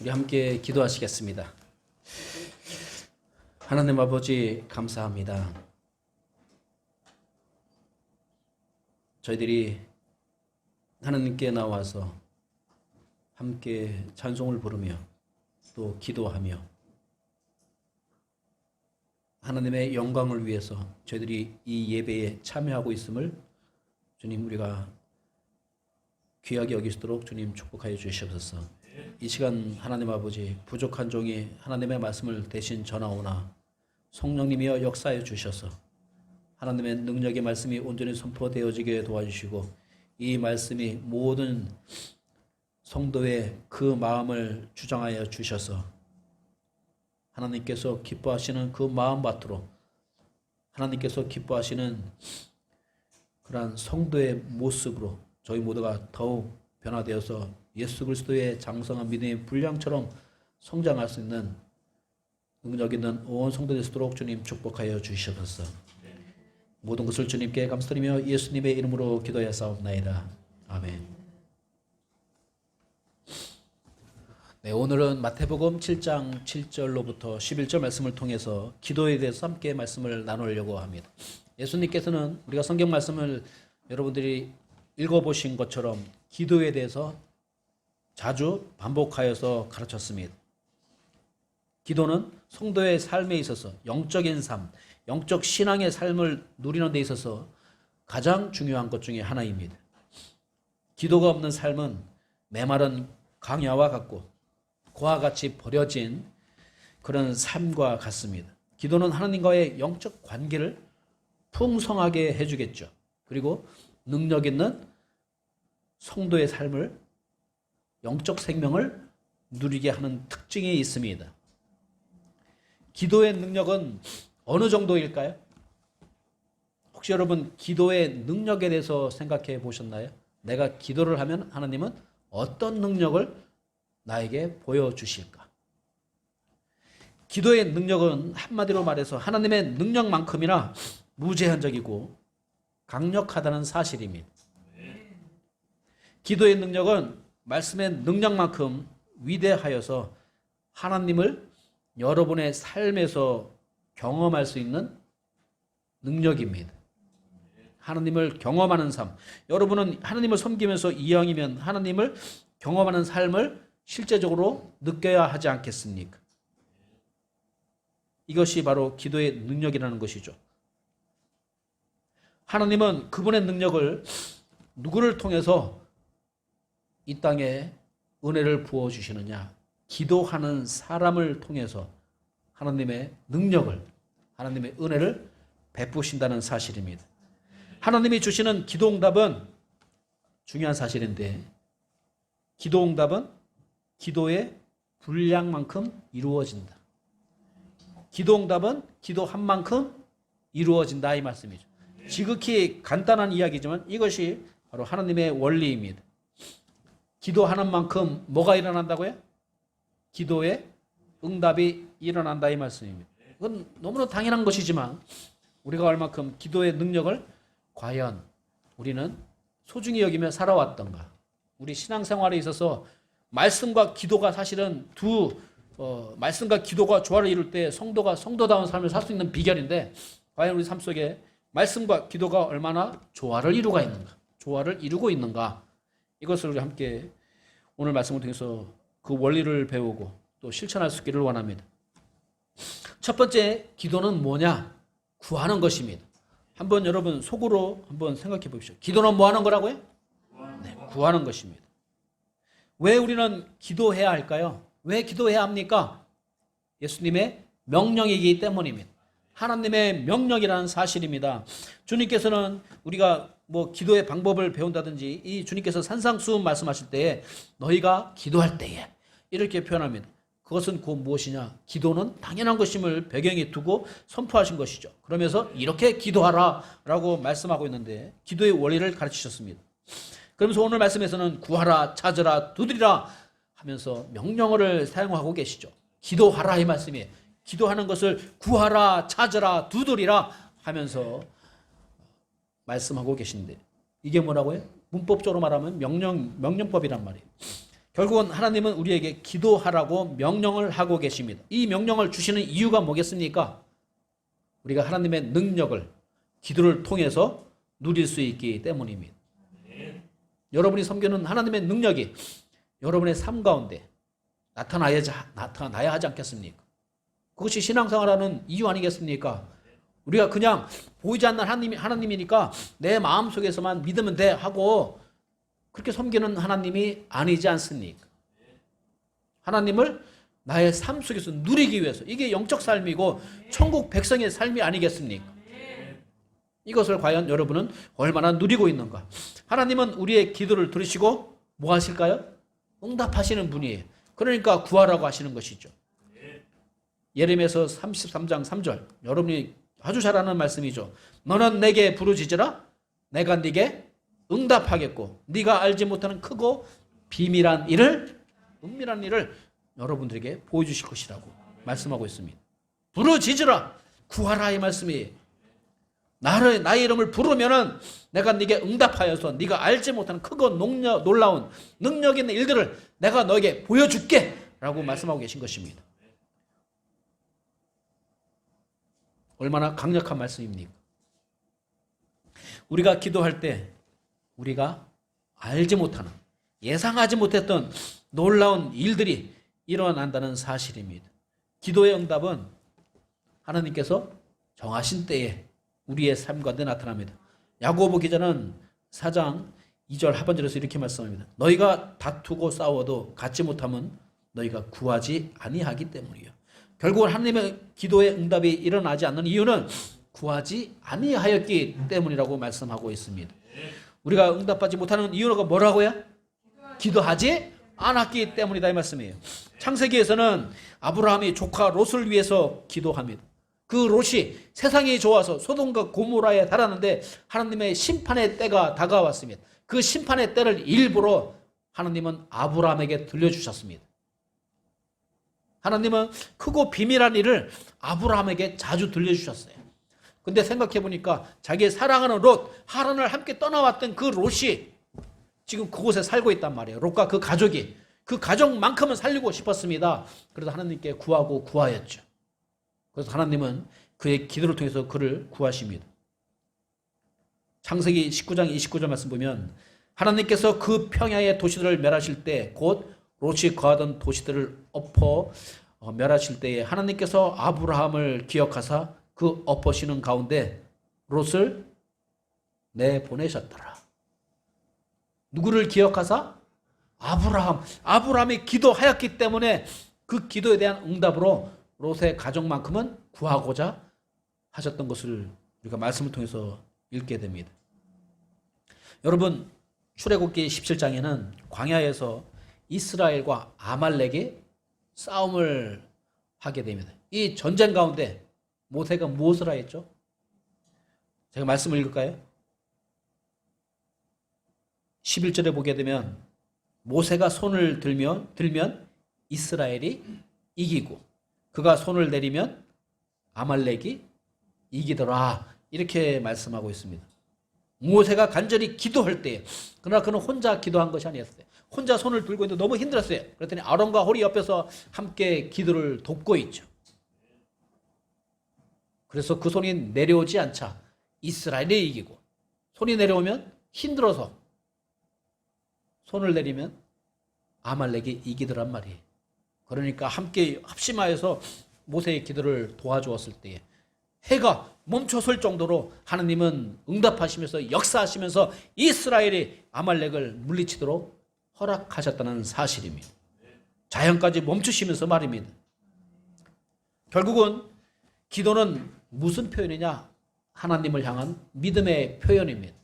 우리 함께 기도하시겠습니다. 하나님 아버지 감사합니다. 저희들이 하나님께 나와서 함께 찬송을 부르며 또 기도하며 하나님의 영광을 위해서 저희들이 이 예배에 참여하고 있음을 주님 우리가 귀하게 여기시도록 주님 축복하여 주시옵소서. 이 시간 하나님 아버지 부족한 종이 하나님의 말씀을 대신 전하오나 성령님이여 역사해 주셔서 하나님의 능력의 말씀이 온전히 선포되어지게 도와주시고 이 말씀이 모든 성도의 그 마음을 주장하여 주셔서 하나님께서 기뻐하시는 그 마음밭으로 하나님께서 기뻐하시는 그러한 성도의 모습으로 저희 모두가 더욱 변화되어서 예수 그리스도의 장성한 믿음의 분량처럼 성장할 수 있는 능력 있는 온 성도 되시도록 주님 축복하여 주시옵소서. 모든 것을 주님께 감사드리며 예수님의 이름으로 기도하사옵나이다. 아멘. 네, 오늘은 마태복음 7장 7절로부터 11절 말씀을 통해서 기도에 대해서 함께 말씀을 나누려고 합니다. 예수님께서는 우리가 성경 말씀을 여러분들이 읽어보신 것처럼 기도에 대해서 자주 반복하여서 가르쳤습니다. 기도는 성도의 삶에 있어서 영적인 삶, 영적 신앙의 삶을 누리는 데 있어서 가장 중요한 것 중에 하나입니다. 기도가 없는 삶은 메마른 강야와 같고 고와 같이 버려진 그런 삶과 같습니다. 기도는 하나님과의 영적 관계를 풍성하게 해주겠죠. 그리고 능력 있는 성도의 삶을 영적 생명을 누리게 하는 특징이 있습니다. 기도의 능력은 어느 정도일까요? 혹시 여러분 기도의 능력에 대해서 생각해 보셨나요? 내가 기도를 하면 하나님은 어떤 능력을 나에게 보여주실까? 기도의 능력은 한마디로 말해서 하나님의 능력만큼이나 무제한적이고 강력하다는 사실입니다. 기도의 능력은 말씀의 능력만큼 위대하여서 하나님을 여러분의 삶에서 경험할 수 있는 능력입니다. 하나님을 경험하는 삶. 여러분은 하나님을 섬기면서 이왕이면 하나님을 경험하는 삶을 실제적으로 느껴야 하지 않겠습니까? 이것이 바로 기도의 능력이라는 것이죠. 하나님은 그분의 능력을 누구를 통해서 이 땅에 은혜를 부어주시느냐? 기도하는 사람을 통해서 하나님의 능력을, 하나님의 은혜를 베푸신다는 사실입니다. 하나님이 주시는 기도응답은 중요한 사실인데 기도응답은 기도의 분량만큼 이루어진다. 기도응답은 기도한 만큼 이루어진다 이 말씀이죠. 지극히 간단한 이야기지만 이것이 바로 하나님의 원리입니다. 기도하는 만큼 뭐가 일어난다고요? 기도의 응답이 일어난다 이 말씀입니다. 그건 너무나 당연한 것이지만 우리가 얼마큼 기도의 능력을 과연 우리는 소중히 여기며 살아왔던가? 우리 신앙생활에 있어서 말씀과 기도가 사실은 말씀과 기도가 조화를 이룰 때 성도가 성도다운 삶을 살 수 있는 비결인데 과연 우리 삶 속에 말씀과 기도가 얼마나 조화를 이루고 있는가? 이것을 우리 함께 오늘 말씀을 통해서 그 원리를 배우고 또 실천할 수 있기를 원합니다. 첫 번째 기도는 뭐냐? 구하는 것입니다. 한번 여러분 속으로 한번 생각해 보십시오. 기도는 뭐 하는 거라고요? 네, 구하는 것입니다. 왜 우리는 기도해야 할까요? 왜 기도해야 합니까? 예수님의 명령이기 때문입니다. 하나님의 명령이라는 사실입니다. 주님께서는 우리가 기도의 방법을 배운다든지 이 주님께서 산상수훈 말씀하실 때에 너희가 기도할 때에 이렇게 표현합니다. 그것은 곧 무엇이냐? 기도는 당연한 것임을 배경에 두고 선포하신 것이죠. 그러면서 이렇게 기도하라 라고 말씀하고 있는데 기도의 원리를 가르치셨습니다. 그러면서 오늘 말씀에서는 구하라, 찾으라, 두드리라 하면서 명령어를 사용하고 계시죠. 기도하라 이 말씀이에요. 기도하는 것을 구하라, 찾으라, 두드리라 하면서 말씀하고 계신데 이게 뭐라고요? 문법적으로 말하면 명령법이란 말이에요. 결국은 하나님은 우리에게 기도하라고 명령을 하고 계십니다. 이 명령을 주시는 이유가 뭐겠습니까? 우리가 하나님의 능력을 기도를 통해서 누릴 수 있기 때문입니다. 여러분이 섬기는 하나님의 능력이 여러분의 삶 가운데 나타나야 하지 않겠습니까? 그것이 신앙생활하는 이유 아니겠습니까? 우리가 그냥 보이지 않는 하나님이니까 내 마음속에서만 믿으면 돼 하고 그렇게 섬기는 하나님이 아니지 않습니까? 하나님을 나의 삶 속에서 누리기 위해서, 이게 영적 삶이고 천국 백성의 삶이 아니겠습니까? 이것을 과연 여러분은 얼마나 누리고 있는가? 하나님은 우리의 기도를 들으시고 뭐 하실까요? 응답하시는 분이에요. 그러니까 구하라고 하시는 것이죠. 예레미야서 33장 3절, 여러분이 아주 잘 아는 말씀이죠. 너는 내게 부르짖으라 내가 네게 응답하겠고 네가 알지 못하는 크고 비밀한 일을, 은밀한 일을 여러분들에게 보여주실 것이라고 말씀하고 있습니다. 부르짖으라, 구하라 이 말씀이에요. 나의 이름을 부르면은 내가 네게 응답하여서 네가 알지 못하는 크고 놀라운 능력 있는 일들을 내가 너에게 보여줄게 라고 말씀하고 계신 것입니다. 얼마나 강력한 말씀입니까? 우리가 기도할 때 우리가 알지 못하는, 예상하지 못했던 놀라운 일들이 일어난다는 사실입니다. 기도의 응답은 하나님께서 정하신 때에 우리의 삶 가운데 나타납니다. 야고보 기자는 4장 2절 하반절에서 이렇게 말씀합니다. 너희가 다투고 싸워도 갖지 못하면 너희가 구하지 아니하기 때문이요. 결국은 하나님의 기도의 응답이 일어나지 않는 이유는 구하지 아니하였기 때문이라고 말씀하고 있습니다. 우리가 응답받지 못하는 이유가 뭐라고요? 기도하지 않았기 때문이다 이 말씀이에요. 창세기에서는 아브라함이 조카 롯을 위해서 기도합니다. 그 롯이 세상이 좋아서 소돔과 고모라에 달았는데 하나님의 심판의 때가 다가왔습니다. 그 심판의 때를 일부러 하나님은 아브라함에게 들려주셨습니다. 하나님은 크고 비밀한 일을 아브라함에게 자주 들려주셨어요. 근데 생각해 보니까 자기의 사랑하는 롯, 하란을 함께 떠나왔던 그 롯이 지금 그곳에 살고 있단 말이에요. 롯과 그 가족이. 그 가족만큼은 살리고 싶었습니다. 그래서 하나님께 구하고 구하였죠. 그래서 하나님은 그의 기도를 통해서 그를 구하십니다. 창세기 19장 29절 말씀 보면 하나님께서 그 평야의 도시들을 멸하실 때 곧 롯이 거하던 도시들을 엎어 멸하실 때에 하나님께서 아브라함을 기억하사 그 엎어시는 가운데 롯을 내보내셨더라. 누구를 기억하사? 아브라함이 기도하였기 때문에 그 기도에 대한 응답으로 롯의 가족만큼은 구하고자 하셨던 것을 우리가 말씀을 통해서 읽게 됩니다. 여러분, 출애굽기 17장에는 광야에서 이스라엘과 아말렉이 싸움을 하게 됩니다. 이 전쟁 가운데 모세가 무엇을 하였죠? 제가 말씀을 읽을까요? 11절에 보게 되면 모세가 손을 들면 이스라엘이 이기고 그가 손을 내리면 아말렉이 이기더라. 이렇게 말씀하고 있습니다. 모세가 간절히 기도할 때, 그러나 그는 혼자 기도한 것이 아니었어요. 혼자 손을 들고 있는데 너무 힘들었어요. 그랬더니 아론과 홀이 옆에서 함께 기도를 돕고 있죠. 그래서 그 손이 내려오지 않자 이스라엘이 이기고, 손이 내려오면 힘들어서 손을 내리면 아말렉이 이기더란 말이에요. 그러니까 함께 합심하여서 모세의 기도를 도와주었을 때에 해가 멈춰설 정도로 하나님은 응답하시면서 역사하시면서 이스라엘이 아말렉을 물리치도록 허락하셨다는 사실입니다. 자연까지 멈추시면서 말입니다. 결국은 기도는 무슨 표현이냐? 하나님을 향한 믿음의 표현입니다.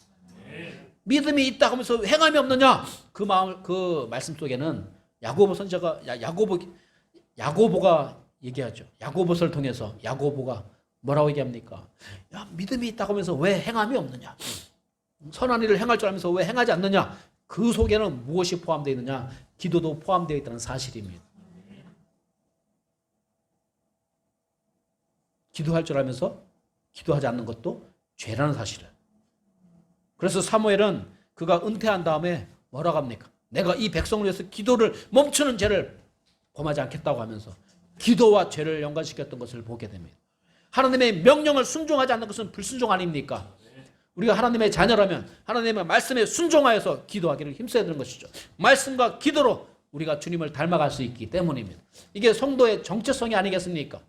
믿음이 있다 하면서 행함이 없느냐? 그 말씀 속에는 야고보 선지자가 야고보가 얘기하죠. 야고보서를 통해서 야고보가 뭐라고 얘기합니까? 야, 믿음이 있다고 하면서 왜 행함이 없느냐? 선한 일을 행할 줄 알면서 왜 행하지 않느냐? 그 속에는 무엇이 포함되어 있느냐? 기도도 포함되어 있다는 사실입니다. 기도할 줄 알면서 기도하지 않는 것도 죄라는 사실을. 그래서 사무엘은 그가 은퇴한 다음에 뭐라고 합니까? 내가 이 백성을 위해서 기도를 멈추는 죄를 범하지 않겠다고 하면서 기도와 죄를 연관시켰던 것을 보게 됩니다. 하나님의 명령을 순종하지 않는 것은 불순종 아닙니까? 우리가 하나님의 자녀라면 하나님의 말씀에 순종하여서 기도하기를 힘써야 되는 것이죠. 말씀과 기도로 우리가 주님을 닮아갈 수 있기 때문입니다. 이게 성도의 정체성이 아니겠습니까?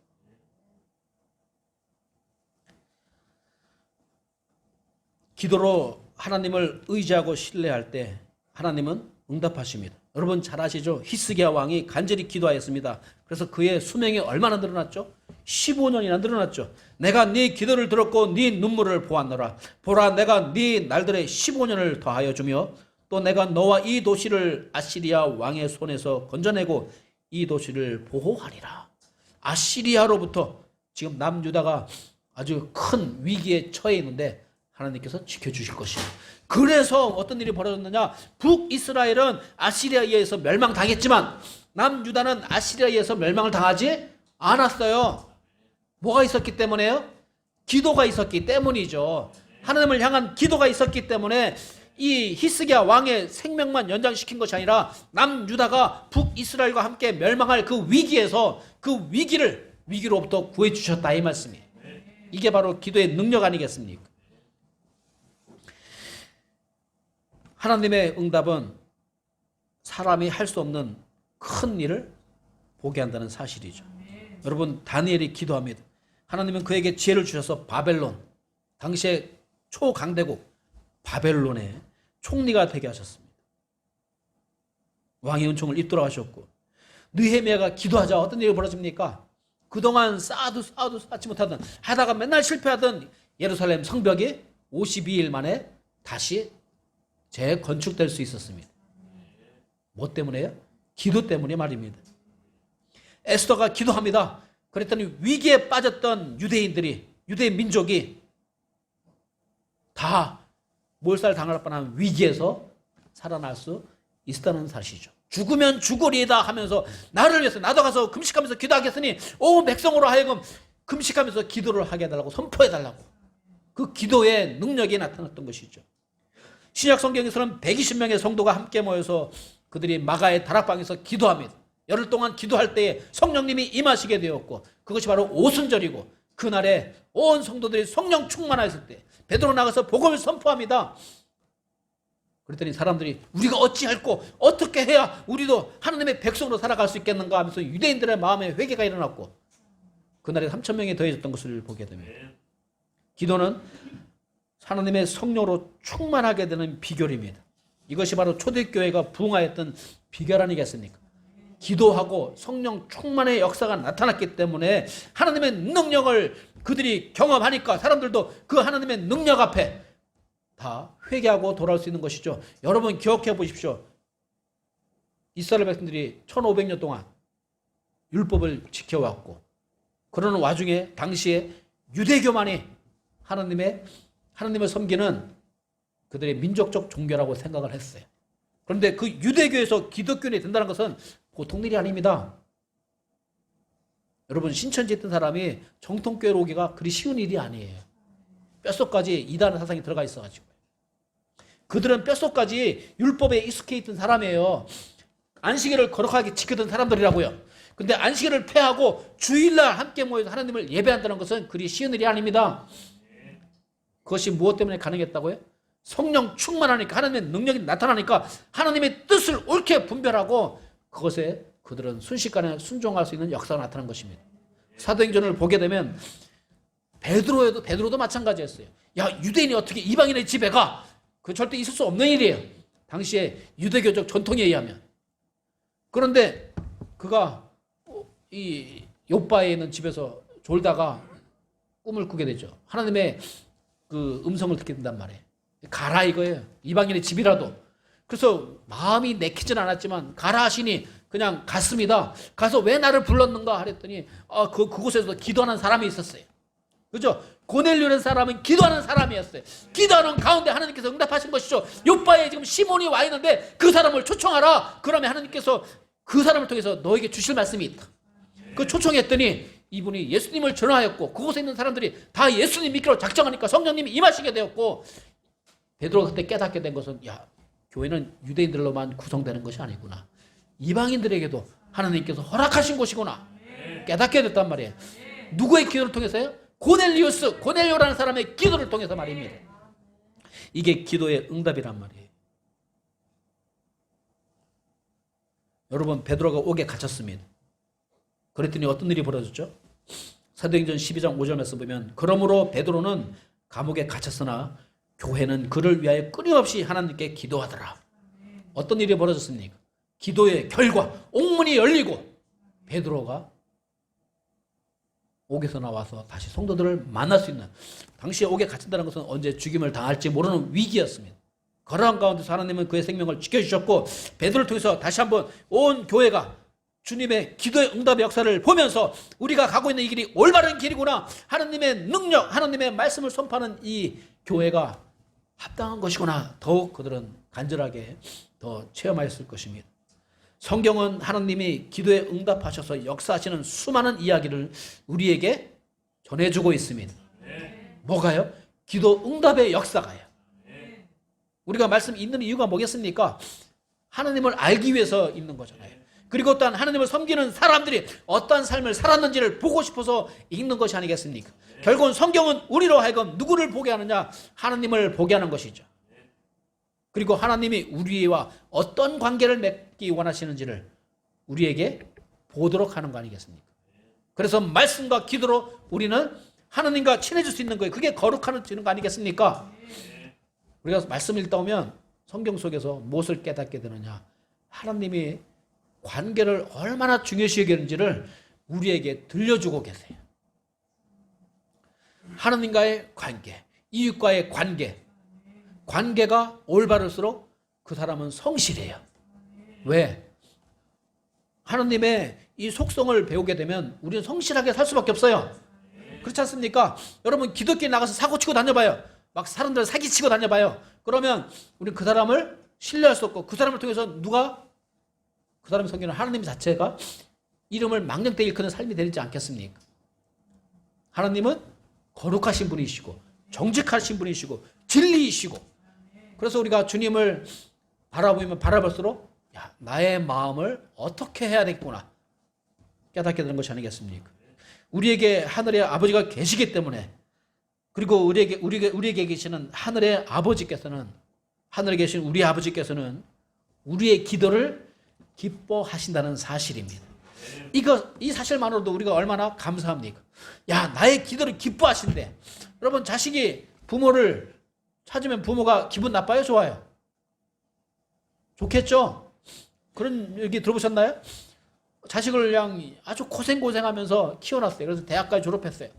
기도로 하나님을 의지하고 신뢰할 때 하나님은 응답하십니다. 여러분 잘 아시죠? 히스기야 왕이 간절히 기도하였습니다. 그래서 그의 수명이 얼마나 늘어났죠? 15년이나 늘어났죠. 내가 네 기도를 들었고 네 눈물을 보았노라. 보라, 내가 네 날들의 15년을 더하여 주며 또 내가 너와 이 도시를 아시리아 왕의 손에서 건져내고 이 도시를 보호하리라. 아시리아로부터 지금 남유다가 아주 큰 위기에 처해 있는데 하나님께서 지켜주실 것이에요. 그래서 어떤 일이 벌어졌느냐? 북이스라엘은 아시리아에 의해서 멸망당했지만 남유다는 아시리아에 의해서 멸망을 당하지 않았어요. 뭐가 있었기 때문에요? 기도가 있었기 때문이죠. 하나님을 향한 기도가 있었기 때문에 이 히스기야 왕의 생명만 연장시킨 것이 아니라 남유다가 북이스라엘과 함께 멸망할 그 위기에서 그 위기로부터 구해주셨다 이 말씀이에요. 이게 바로 기도의 능력 아니겠습니까? 하나님의 응답은 사람이 할 수 없는 큰 일을 보게 한다는 사실이죠. 여러분 다니엘이 기도합니다. 하나님은 그에게 지혜를 주셔서 바벨론, 당시에 초강대국 바벨론의 총리가 되게 하셨습니다. 왕의 은총을 입도록 하셨고, 느헤미야가 기도하자 어떤 일이 벌어집니까? 그동안 쌓아도 쌓지 못하던, 하다가 맨날 실패하던 예루살렘 성벽이 52일 만에 다시 재건축될 수 있었습니다. 뭐 때문에요? 기도 때문에 말입니다. 에스더가 기도합니다. 그랬더니 위기에 빠졌던 유대 민족이 다 몰살당할 뻔한 위기에서 살아날 수 있다는 사실이죠. 죽으면 죽으리이다 하면서 나를 위해서 나도 가서 금식하면서 기도하겠으니 온 백성으로 하여금 금식하면서 기도를 하게 해달라고 선포해달라고. 그 기도의 능력이 나타났던 것이죠. 신약 성경에서는 120명의 성도가 함께 모여서 그들이 마가의 다락방에서 기도합니다. 열흘 동안 기도할 때에 성령님이 임하시게 되었고 그것이 바로 오순절이고 그날에 온 성도들이 성령 충만하였을 때 베드로 나가서 복음을 선포합니다. 그랬더니 사람들이 우리가 어찌할꼬 어떻게 해야 우리도 하나님의 백성으로 살아갈 수 있겠는가 하면서 유대인들의 마음에 회개가 일어났고 그날에 3,000명이 더해졌던 것을 보게 됩니다. 기도는 하나님의 성령으로 충만하게 되는 비결입니다. 이것이 바로 초대교회가 부흥하였던 비결 아니겠습니까? 기도하고 성령 충만의 역사가 나타났기 때문에 하나님의 능력을 그들이 경험하니까 사람들도 그 하나님의 능력 앞에 다 회개하고 돌아올 수 있는 것이죠. 여러분 기억해 보십시오. 이스라엘 백성들이 1500년 동안 율법을 지켜왔고 그러는 와중에 당시에 유대교만이 하나님을 섬기는 그들의 민족적 종교라고 생각을 했어요. 그런데 그 유대교에서 기독교인이 된다는 것은 보통 일이 아닙니다. 여러분 신천지에 있던 사람이 정통교회로 오기가 그리 쉬운 일이 아니에요. 뼛속까지 이단 사상이 들어가 있어가지고 그들은 뼛속까지 율법에 익숙해 있던 사람이에요. 안식일을 거룩하게 지키던 사람들이라고요. 근데 안식일을 폐하고 주일날 함께 모여서 하나님을 예배한다는 것은 그리 쉬운 일이 아닙니다. 그것이 무엇 때문에 가능했다고요? 성령 충만하니까 하나님의 능력이 나타나니까 하나님의 뜻을 옳게 분별하고 그것에 그들은 순식간에 순종할 수 있는 역사가 나타난 것입니다. 사도행전을 보게 되면 베드로도 마찬가지였어요. 야 유대인이 어떻게 이방인의 집에 가? 그 절대 있을 수 없는 일이에요. 당시에 유대교적 전통에 의하면. 그런데 그가 이 요바에 있는 집에서 졸다가 꿈을 꾸게 되죠. 하나님의 그 음성을 듣게 된단 말이에요. 가라 이거예요. 이방인의 집이라도. 그래서 마음이 내키진 않았지만 가라 하시니 그냥 갔습니다. 가서 왜 나를 불렀는가 하랬더니 그곳에서 기도하는 사람이 있었어요. 그죠? 고넬료라는 사람은 기도하는 사람이었어요. 기도하는 가운데 하나님께서 응답하신 것이죠. 요바에 지금 시몬이 와 있는데 그 사람을 초청하라. 그러면 하나님께서 그 사람을 통해서 너에게 주실 말씀이 있다. 그 초청했더니 이분이 예수님을 전하였고 그곳에 있는 사람들이 다 예수님 믿기로 작정하니까 성령님이 임하시게 되었고 베드로가 그때 깨닫게 된 것은 야 교회는 유대인들로만 구성되는 것이 아니구나. 이방인들에게도 하나님께서 허락하신 곳이구나. 깨닫게 됐단 말이에요. 누구의 기도를 통해서요? 고넬료라는 사람의 기도를 통해서 말입니다. 이게 기도의 응답이란 말이에요. 여러분, 베드로가 옥에 갇혔습니다. 그랬더니 어떤 일이 벌어졌죠? 사도행전 12장 5절 말씀 보면, 그러므로 베드로는 감옥에 갇혔으나 교회는 그를 위하여 끊임없이 하나님께 기도하더라. 어떤 일이 벌어졌습니까? 기도의 결과, 옥문이 열리고 베드로가 옥에서 나와서 다시 성도들을 만날 수 있는, 당시에 옥에 갇힌다는 것은 언제 죽임을 당할지 모르는 위기였습니다. 그러한 가운데서 하나님은 그의 생명을 지켜주셨고, 베드로를 통해서 다시 한번 온 교회가 주님의 기도의 응답의 역사를 보면서 우리가 가고 있는 이 길이 올바른 길이구나, 하나님의 능력, 하나님의 말씀을 선포하는 이 교회가 합당한 것이구나, 더욱 그들은 간절하게 더 체험하였을 것입니다. 성경은 하나님이 기도에 응답하셔서 역사하시는 수많은 이야기를 우리에게 전해주고 있습니다. 뭐가요? 기도 응답의 역사가요. 우리가 말씀 읽는 이유가 뭐겠습니까? 하나님을 알기 위해서 읽는 거잖아요. 그리고 또한 하나님을 섬기는 사람들이 어떠한 삶을 살았는지를 보고 싶어서 읽는 것이 아니겠습니까? 결국은 성경은 우리로 하여금 누구를 보게 하느냐? 하나님을 보게 하는 것이죠. 그리고 하나님이 우리와 어떤 관계를 맺기 원하시는지를 우리에게 보도록 하는 거 아니겠습니까? 그래서 말씀과 기도로 우리는 하나님과 친해질 수 있는 거예요. 그게 거룩해지는 거 아니겠습니까? 우리가 말씀을 읽다 보면 성경 속에서 무엇을 깨닫게 되느냐? 하나님이 관계를 얼마나 중요시 여기는지를 우리에게 들려주고 계세요. 하나님과의 관계, 이웃과의 관계가 올바를수록 그 사람은 성실해요. 왜? 하나님의 이 속성을 배우게 되면 우리는 성실하게 살 수밖에 없어요. 그렇지 않습니까? 여러분, 기독교에 나가서 사고치고 다녀봐요. 막 사람들 사기치고 다녀봐요. 그러면 우리는 그 사람을 신뢰할 수 없고, 그 사람을 통해서 누가 그 사람의 섬기는 하나님 자체가 이름을 망령되게 일컫는 삶이 되지 않겠습니까? 하나님은 거룩하신 분이시고 정직하신 분이시고 진리이시고, 그래서 우리가 주님을 바라보면 바라볼수록 나의 마음을 어떻게 해야 되겠구나 깨닫게 되는 것이 아니겠습니까? 우리에게 하늘의 아버지가 계시기 때문에, 그리고 우리에게 계시는 하늘의 아버지께서는, 하늘에 계신 우리 아버지께서는 우리의 기도를 기뻐하신다는 사실입니다. 이 사실만으로도 우리가 얼마나 감사합니까? 나의 기도를 기뻐하신대. 여러분, 자식이 부모를 찾으면 부모가 기분 나빠요? 좋아요? 좋겠죠? 그런 얘기 들어보셨나요? 자식을 그냥 아주 고생하면서 키워놨어요. 그래서 대학까지 졸업했어요.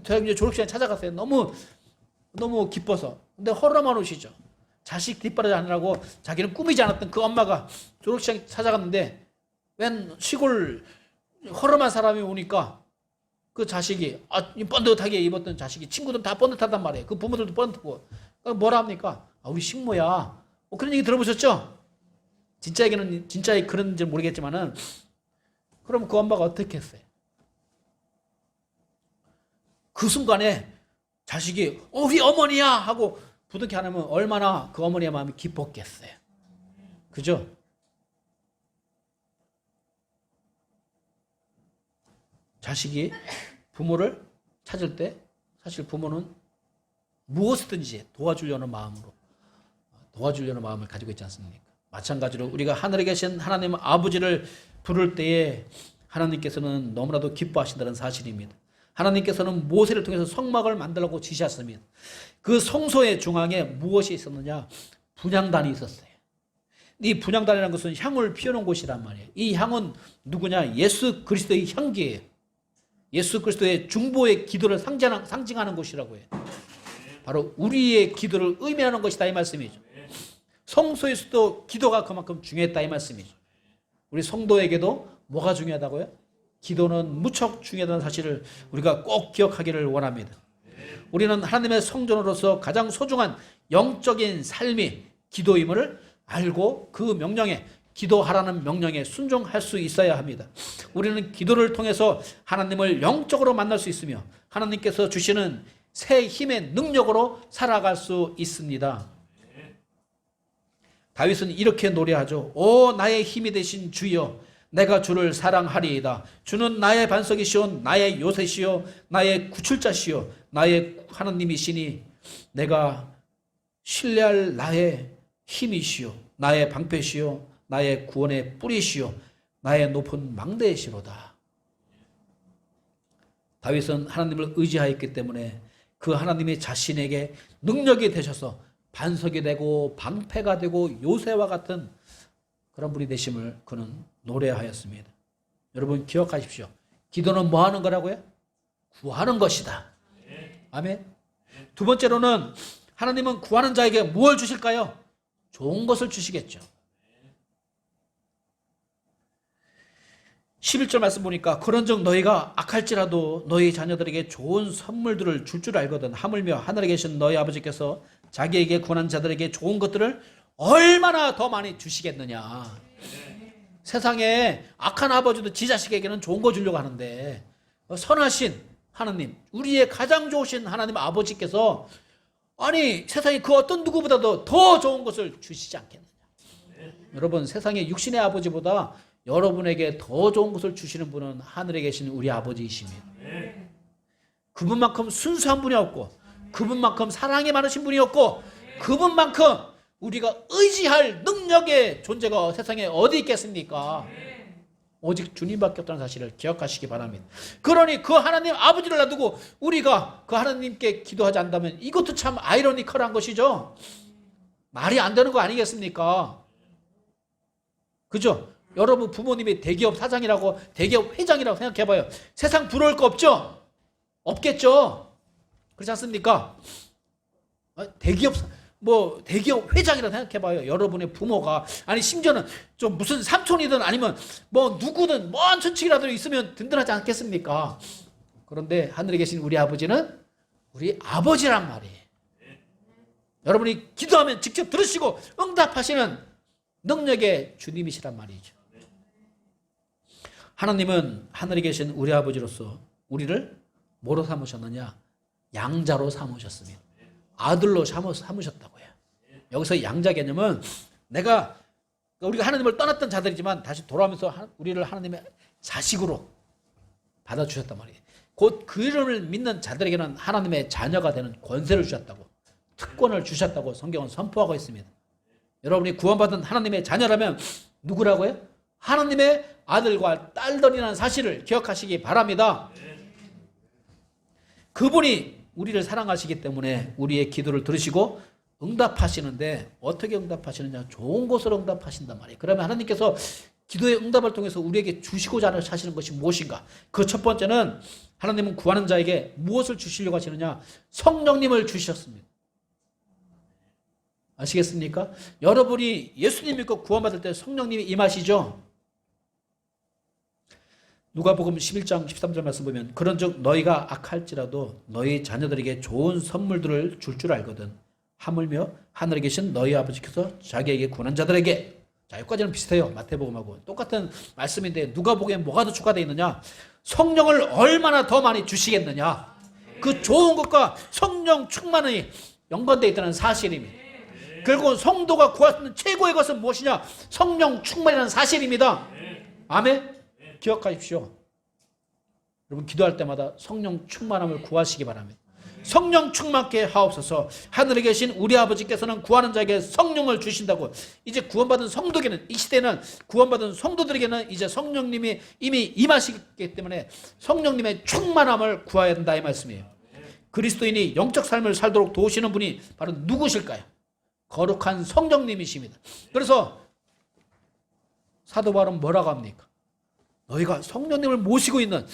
대학 이제 졸업시간에 찾아갔어요. 너무 기뻐서. 근데 허름한 옷이죠. 자식 뒷바라지 하느라고 자기는 꾸미지 않았던 그 엄마가 졸업시장에 찾아갔는데, 웬 시골 허름한 사람이 오니까 그 자식이, 번듯하게 입었던 자식이, 친구들은 다 번듯하단 말이에요. 그 부모들도 번듯하고. 뭐라 합니까? 우리 식모야. 그런 얘기 들어보셨죠? 진짜에 그런지 모르겠지만은, 그럼 그 엄마가 어떻게 했어요? 그 순간에 자식이 우리 어머니야 하고 부둥켜 안으면 얼마나 그 어머니의 마음이 기뻤겠어요. 그죠? 자식이 부모를 찾을 때 사실 부모는 무엇이든지 도와주려는 마음을 가지고 있지 않습니까? 마찬가지로 우리가 하늘에 계신 하나님 아버지를 부를 때에 하나님께서는 너무나도 기뻐하신다는 사실입니다. 하나님께서는 모세를 통해서 성막을 만들라고 지시하셨습니다. 그 성소의 중앙에 무엇이 있었느냐? 분향단이 있었어요. 이 분향단이라는 것은 향을 피워놓은 곳이란 말이에요. 이 향은 누구냐? 예수 그리스도의 향기예요. 예수 그리스도의 중보의 기도를 상징하는 곳이라고 해요. 바로 우리의 기도를 의미하는 것이다 이 말씀이죠. 성소에서도 기도가 그만큼 중요했다 이 말씀이죠. 우리 성도에게도 뭐가 중요하다고요? 기도는 무척 중요하다는 사실을 우리가 꼭 기억하기를 원합니다. 우리는 하나님의 성전으로서 가장 소중한 영적인 삶이 기도임을 알고 그 명령에, 기도하라는 명령에 순종할 수 있어야 합니다. 우리는 기도를 통해서 하나님을 영적으로 만날 수 있으며 하나님께서 주시는 새 힘의 능력으로 살아갈 수 있습니다. 다윗은 이렇게 노래하죠. 오 나의 힘이 되신 주여, 내가 주를 사랑하리이다. 주는 나의 반석이시오, 나의 요새시오, 나의 구출자시오, 나의 하나님이시니 내가 신뢰할 나의 힘이시오, 나의 방패시오, 나의 구원의 뿌리시오, 나의 높은 망대시로다. 다윗은 하나님을 의지하였기 때문에 그 하나님이 자신에게 능력이 되셔서 반석이 되고 방패가 되고 요새와 같은 그런 분이 되심을 그는 노래하였습니다. 여러분 기억하십시오. 기도는 뭐 하는 거라고요? 구하는 것이다. 아멘. 두 번째로는 하나님은 구하는 자에게 무엇을 주실까요? 좋은 것을 주시겠죠. 11절 말씀 보니까 그런즉 너희가 악할지라도 너희 자녀들에게 좋은 선물들을 줄 줄 알거든 하물며 하늘에 계신 너희 아버지께서 자기에게 구하는 자들에게 좋은 것들을 얼마나 더 많이 주시겠느냐. 세상에 악한 아버지도 지 자식에게는 좋은 거 주려고 하는데 선하신 하나님, 우리의 가장 좋으신 하나님 아버지께서 아니 세상에 그 어떤 누구보다도 더 좋은 것을 주시지 않겠느냐. 여러분 세상에 육신의 아버지보다 여러분에게 더 좋은 것을 주시는 분은 하늘에 계신 우리 아버지이십니다. 그분만큼 순수한 분이 없고 그분만큼 사랑이 많으신 분이 없고 그분만큼 우리가 의지할 능력의 존재가 세상에 어디 있겠습니까? 오직 주님밖에 없다는 사실을 기억하시기 바랍니다. 그러니 그 하나님 아버지를 놔두고 우리가 그 하나님께 기도하지 않는다면 이것도 참 아이러니컬한 것이죠. 말이 안 되는 거 아니겠습니까? 그죠? 여러분 부모님이 대기업 사장이라고 대기업 회장이라고 생각해봐요. 세상 부러울 거 없죠? 없겠죠? 그렇지 않습니까? 대기업 회장이라고 생각해봐요. 여러분의 부모가 아니 심지어는 좀 무슨 삼촌이든 아니면 뭐 누구든 먼親戚이라도 있으면 든든하지 않겠습니까? 그런데 하늘에 계신 우리 아버지는 우리 아버지란 말이에요. 여러분이 기도하면 직접 들으시고 응답하시는 능력의 주님이시란 말이죠. 하나님은 하늘에 계신 우리 아버지로서 우리를 뭐로 삼으셨느냐? 양자로 삼으셨습니다. 아들로 삼으셨다고요. 여기서 양자 개념은 우리가 하나님을 떠났던 자들이지만 다시 돌아오면서 우리를 하나님의 자식으로 받아주셨단 말이에요. 곧 그 이름을 믿는 자들에게는 하나님의 자녀가 되는 권세를 주셨다고, 특권을 주셨다고 성경은 선포하고 있습니다. 여러분이 구원받은 하나님의 자녀라면 누구라고요? 하나님의 아들과 딸들이라는 사실을 기억하시기 바랍니다. 그분이 우리를 사랑하시기 때문에 우리의 기도를 들으시고 응답하시는데 어떻게 응답하시느냐? 좋은 것으로 응답하신단 말이에요. 그러면 하나님께서 기도의 응답을 통해서 우리에게 주시고자 하시는 것이 무엇인가? 그 첫 번째는 하나님은 구하는 자에게 무엇을 주시려고 하시느냐? 성령님을 주셨습니다. 아시겠습니까? 여러분이 예수님 믿고 구원받을 때 성령님이 임하시죠? 누가복음 11장 13절 말씀 보면 그런즉 너희가 악할지라도 너희 자녀들에게 좋은 선물들을 줄 알거든 하물며 하늘에 계신 너희 아버지께서 자기에게 구하는 자들에게, 자 여기까지는 비슷해요. 마태복음하고 똑같은 말씀인데 누가복음에 뭐가 더 추가되어 있느냐? 성령을 얼마나 더 많이 주시겠느냐? 그 좋은 것과 성령 충만이 연관되어 있다는 사실입니다. 결국은 성도가 구할 수 있는 최고의 것은 무엇이냐? 성령 충만이라는 사실입니다. 아멘? 기억하십시오. 여러분 기도할 때마다 성령 충만함을 구하시기 바랍니다. 성령 충만케 하옵소서. 하늘에 계신 우리 아버지께서는 구하는 자에게 성령을 주신다고. 이제 구원받은 성도에게는, 이 시대는 구원받은 성도들에게는 이제 성령님이 이미 임하시기 때문에 성령님의 충만함을 구해야 된다 이 말씀이에요. 그리스도인이 영적 삶을 살도록 도우시는 분이 바로 누구실까요? 거룩한 성령님이십니다. 그래서 사도 바울은 뭐라고 합니까? 너희가 성령님을 모시고 있는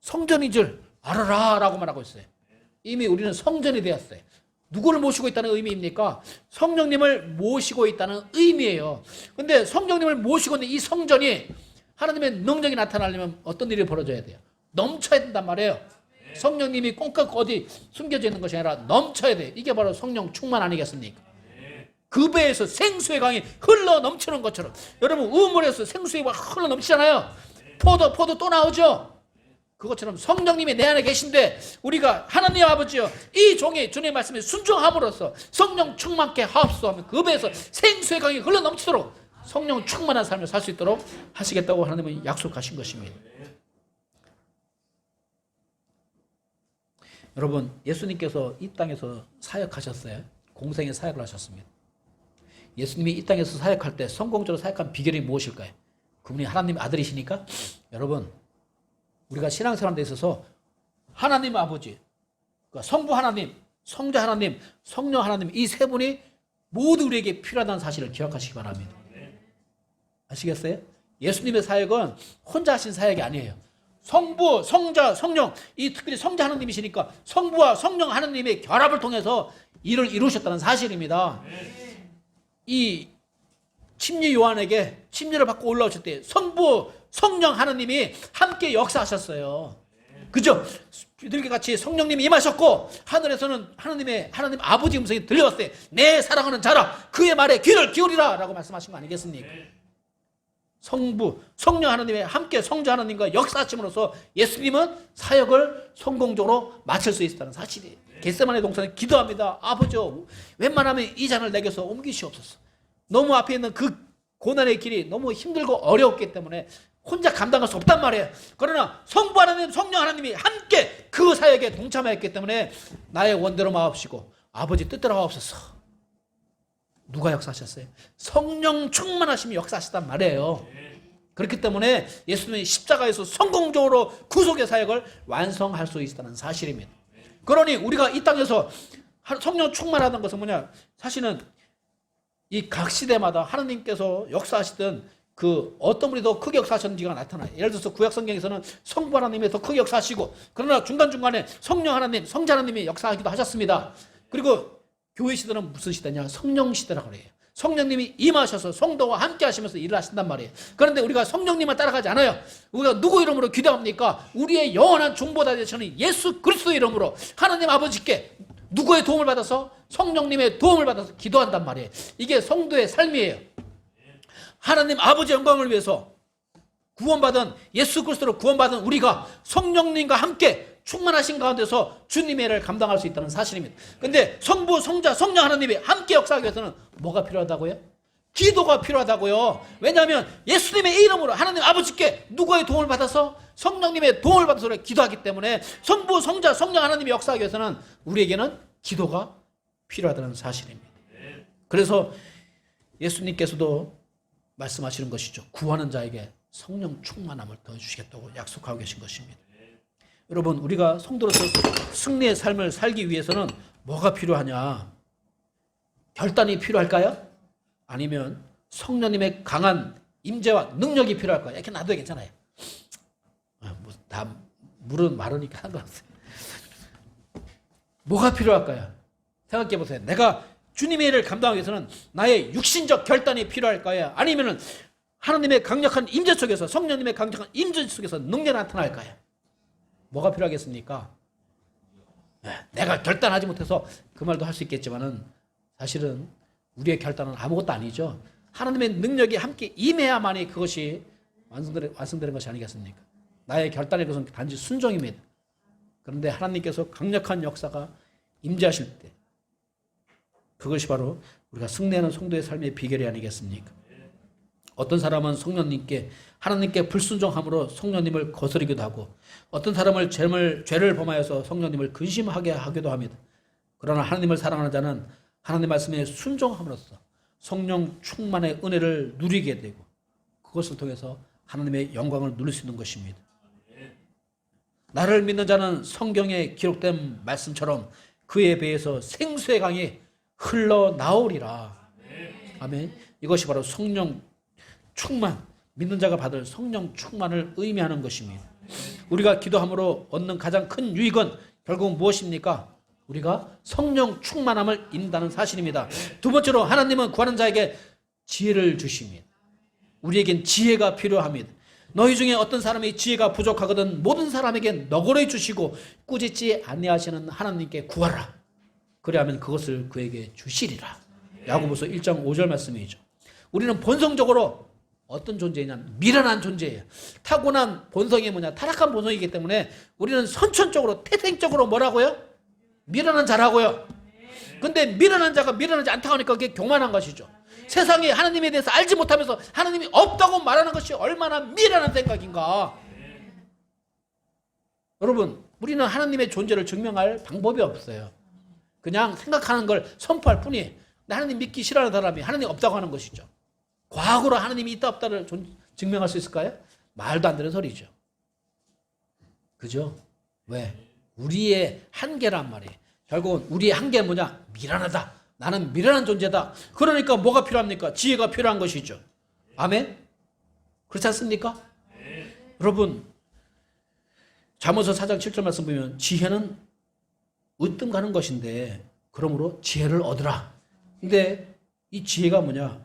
성전인 줄 알아라 라고 말하고 있어요. 이미 우리는 성전이 되었어요. 누구를 모시고 있다는 의미입니까? 성령님을 모시고 있다는 의미예요. 근데 성령님을 모시고 있는 이 성전이 하나님의 능력이 나타나려면 어떤 일이 벌어져야 돼요? 넘쳐야 된단 말이에요. 성령님이 꽁깍 어디 숨겨져 있는 것이 아니라 넘쳐야 돼요. 이게 바로 성령 충만 아니겠습니까? 그 배에서 생수의 강이 흘러 넘치는 것처럼, 여러분 우물에서 생수의 강이 흘러 넘치잖아요. 포도 또 나오죠. 그것처럼 성령님이 내 안에 계신데 우리가 하나님 아버지여 이 종이 주님의 말씀에 순종함으로써 성령 충만케 하옵소서 하면 그 배에서 생수의 강이 흘러 넘치도록 성령 충만한 삶을 살 수 있도록 하시겠다고 하나님은 약속하신 것입니다. 여러분, 예수님께서 이 땅에서 사역하셨어요. 공생의 사역을 하셨습니다. 예수님이 이 땅에서 사역할 때 성공적으로 사역한 비결이 무엇일까요? 그분이 하나님 아들이시니까. 여러분, 우리가 신앙생활에 대 있어서 하나님 아버지, 그러니까 성부 하나님, 성자 하나님, 성령 하나님 이 세 분이 모두 우리에게 필요하다는 사실을 기억하시기 바랍니다. 아시겠어요? 예수님의 사역은 혼자 하신 사역이 아니에요. 성부, 성자, 성령, 이 특별히 성자 하나님이시니까 성부와 성령 하나님의 결합을 통해서 일을 이루셨다는 사실입니다. 이 침례 요한에게 침례를 받고 올라오실 때 성부, 성령 하나님이 함께 역사하셨어요. 그죠? 이들과 같이 성령님이 임하셨고 하늘에서는 하나님 아버지 음성이 들려왔을 때 내 사랑하는 자라 그의 말에 귀를 기울이라 라고 말씀하신 거 아니겠습니까? 성부, 성령 하나님의 함께 성자 하나님과 역사하심으로써 예수님은 사역을 성공적으로 마칠 수 있었다는 사실이에요. 겟세마네 동산에 기도합니다. 아버지여 웬만하면 이 잔을 내게서 옮기시옵소서. 너무 앞에 있는 그 고난의 길이 너무 힘들고 어려웠기 때문에 혼자 감당할 수 없단 말이에요. 그러나 성부 하나님, 성령 하나님이 함께 그 사역에 동참하였기 때문에 나의 원대로 마옵시고 아버지 뜻대로 하옵소서. 누가 역사하셨어요? 성령 충만하심이 역사하셨단 말이에요. 그렇기 때문에 예수님이 십자가에서 성공적으로 구속의 사역을 완성할 수 있다는 사실입니다. 그러니 우리가 이 땅에서 성령 충만하다는 것은 뭐냐? 사실은 이 각 시대마다 하나님께서 역사하시던 그 어떤 분이 더 크게 역사하셨는지가 나타나요. 예를 들어서 구약 성경에서는 성부 하나님이 더 크게 역사하시고 그러나 중간중간에 성령 하나님, 성자 하나님이 역사하기도 하셨습니다. 그리고 교회 시대는 무슨 시대냐? 성령 시대라고 그래요. 성령님이 임하셔서 성도와 함께 하시면서 일을 하신단 말이에요. 그런데 우리가 성령님을 따라가지 않아요. 우리가 누구 이름으로 기도합니까? 우리의 영원한 종보다 되시는 예수 그리스도 이름으로 하나님 아버지께 누구의 도움을 받아서? 성령님의 도움을 받아서 기도한단 말이에요. 이게 성도의 삶이에요. 하나님 아버지 영광을 위해서 구원받은 예수 그리스도로 구원받은 우리가 성령님과 함께 충만하신 가운데서 주님의 일을 감당할 수 있다는 사실입니다. 그런데 성부, 성자, 성령 하나님이 함께 역사하기 위해서는 뭐가 필요하다고요? 기도가 필요하다고요. 왜냐하면 예수님의 이름으로 하나님 아버지께 누구의 도움을 받아서? 성령님의 도움을 받아서 기도하기 때문에 성부, 성자, 성령 하나님이 역사하기 위해서는 우리에게는 기도가 필요하다는 사실입니다. 그래서 예수님께서도 말씀하시는 것이죠. 구하는 자에게 성령 충만함을 더해주시겠다고 약속하고 계신 것입니다. 여러분, 우리가 성도로서 승리의 삶을 살기 위해서는 뭐가 필요하냐? 결단이 필요할까요? 아니면 성령님의 강한 임재와 능력이 필요할까요? 이렇게 놔둬도 괜찮아요. 다 물은 마르니까 한 거 같아요. 뭐가 필요할까요? 생각해 보세요. 내가 주님의 일을 감당하기 위해서는 나의 육신적 결단이 필요할까요? 아니면 하나님의 강력한 임재 속에서, 성령님의 강력한 임재 속에서 능력이 나타날까요? 뭐가 필요하겠습니까? 내가 결단하지 못해서 그 말도 할 수 있겠지만은 사실은 우리의 결단은 아무것도 아니죠. 하나님의 능력이 함께 임해야만이 그것이 완성되는 것이 아니겠습니까? 나의 결단의 것은 단지 순종입니다. 그런데 하나님께서 강력한 역사가 임재하실 때 그것이 바로 우리가 승리하는 성도의 삶의 비결이 아니겠습니까? 어떤 사람은 성령님께 하나님께 불순종함으로 성령님을 거스르기도 하고 어떤 사람을 죄를 범하여서 성령님을 근심하게 하기도 합니다. 그러나 하나님을 사랑하는 자는 하나님 말씀에 순종함으로써 성령 충만의 은혜를 누리게 되고 그것을 통해서 하나님의 영광을 누릴 수 있는 것입니다. 나를 믿는 자는 성경에 기록된 말씀처럼 그의 배에서 생수의 강이 흘러나오리라. 아멘. 이것이 바로 성령 충만, 믿는 자가 받을 성령 충만을 의미하는 것입니다. 우리가 기도함으로 얻는 가장 큰 유익은 결국 무엇입니까? 우리가 성령 충만함을 인다는 사실입니다. 두 번째로 하나님은 구하는 자에게 지혜를 주십니다. 우리에겐 지혜가 필요합니다. 너희 중에 어떤 사람이 지혜가 부족하거든 모든 사람에게 너그러이 주시고 꾸짖지 아니하시는 하나님께 구하라. 그리하면 그것을 그에게 주시리라. 야고보서 1장 5절 말씀이죠. 우리는 본성적으로 어떤 존재냐? 미련한 존재예요. 타고난 본성이 뭐냐? 타락한 본성이기 때문에 우리는 선천적으로 태생적으로 뭐라고요? 미련한 자라고요. 근데 미련한 자가 미련하지 않다고 하니까 그게 교만한 것이죠. 세상에 하나님에 대해서 알지 못하면서 하나님이 없다고 말하는 것이 얼마나 미련한 생각인가. 여러분, 우리는 하나님의 존재를 증명할 방법이 없어요. 그냥 생각하는 걸 선포할 뿐이에요. 근데 하나님 믿기 싫어하는 사람이 하나님 없다고 하는 것이죠. 과학으로 하나님이 있다 없다를 증명할 수 있을까요? 말도 안 되는 소리죠. 그죠? 왜? 우리의 한계란 말이에요. 결국은 우리의 한계는 뭐냐? 미련하다. 나는 미련한 존재다. 그러니까 뭐가 필요합니까? 지혜가 필요한 것이죠. 아멘? 그렇지 않습니까? 여러분, 잠언서 4장 7절 말씀 보면 지혜는 으뜸 가는 것인데 그러므로 지혜를 얻으라. 근데 이 지혜가 뭐냐?